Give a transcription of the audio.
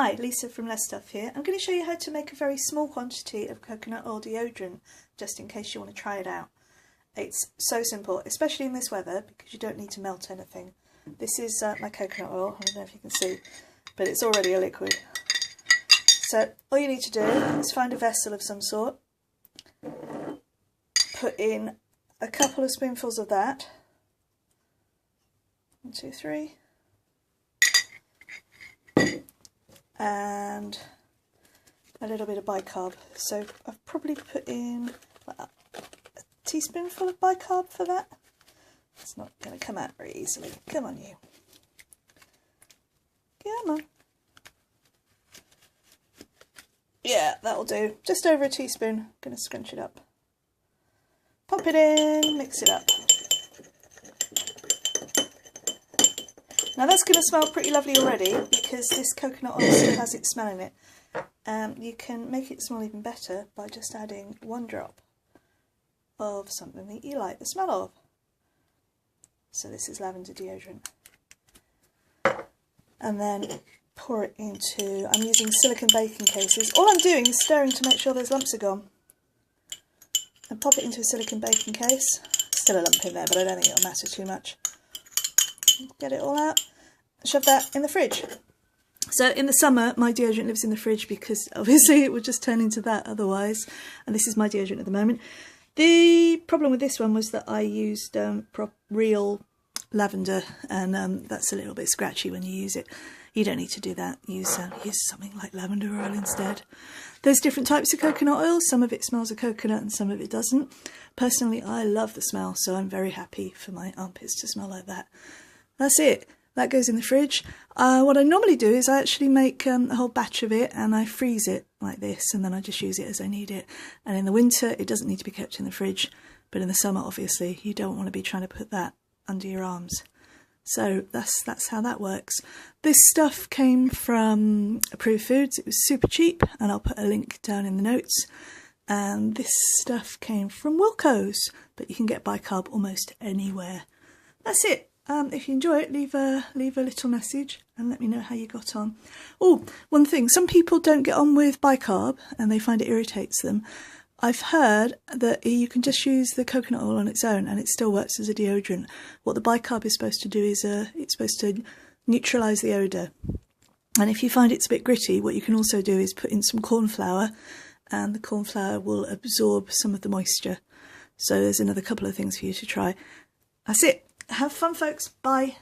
Hi, Lisa from Less Stuff here. I'm going to show you how to make a very small quantity of coconut oil deodorant, just in case you want to try it out. It's so simple, especially in this weather, because you don't need to melt anything. This is my coconut oil, I don't know if you can see, but it's already a liquid. So all you need to do is find a vessel of some sort, put in a couple of spoonfuls of that, 1, 2, 3, and a little bit of bicarb. So I've probably put in a teaspoonful of bicarb for that. It's not going to come out very easily. Come on, you. Come on. Yeah, that'll do. Just over a teaspoon. I'm going to scrunch it up. Pop it in, mix it up. Now that's going to smell pretty lovely already because this coconut oil still has its smell in it. You can make it smell even better by just adding 1 drop of something that you like the smell of. So this is lavender deodorant. And then pour it into, I'm using silicone baking cases. All I'm doing is stirring to make sure those lumps are gone. And pop it into a silicone baking case. Still a lump in there, but I don't think it'll matter too much. Get it all out, shove that in the fridge. So in the summer my deodorant lives in the fridge because obviously it would just turn into that otherwise, and this is my deodorant at the moment. The problem with this one was that I used real lavender, and that's a little bit scratchy when you use it. You don't need to do that. Use something like lavender oil instead. There's different types of coconut oil. Some of it smells of coconut and some of it doesn't. Personally, I love the smell, so I'm very happy for my armpits to smell like that. That's it. That goes in the fridge. What I normally do is I actually make a whole batch of it and I freeze it like this, and then I just use it as I need it. And in the winter, it doesn't need to be kept in the fridge, but in the summer, obviously, you don't want to be trying to put that under your arms. So that's how that works. This stuff came from Approved Foods. It was super cheap, and I'll put a link down in the notes. And this stuff came from Wilko's, but you can get bicarb almost anywhere. That's it. If you enjoy it, leave a little message and let me know how you got on. Oh, one thing, some people don't get on with bicarb and they find it irritates them. I've heard that you can just use the coconut oil on its own and it still works as a deodorant. What the bicarb is supposed to do is it's supposed to neutralise the odour. And if you find it's a bit gritty, what you can also do is put in some cornflower, and the cornflower will absorb some of the moisture. So there's another couple of things for you to try. That's it. Have fun, folks. Bye.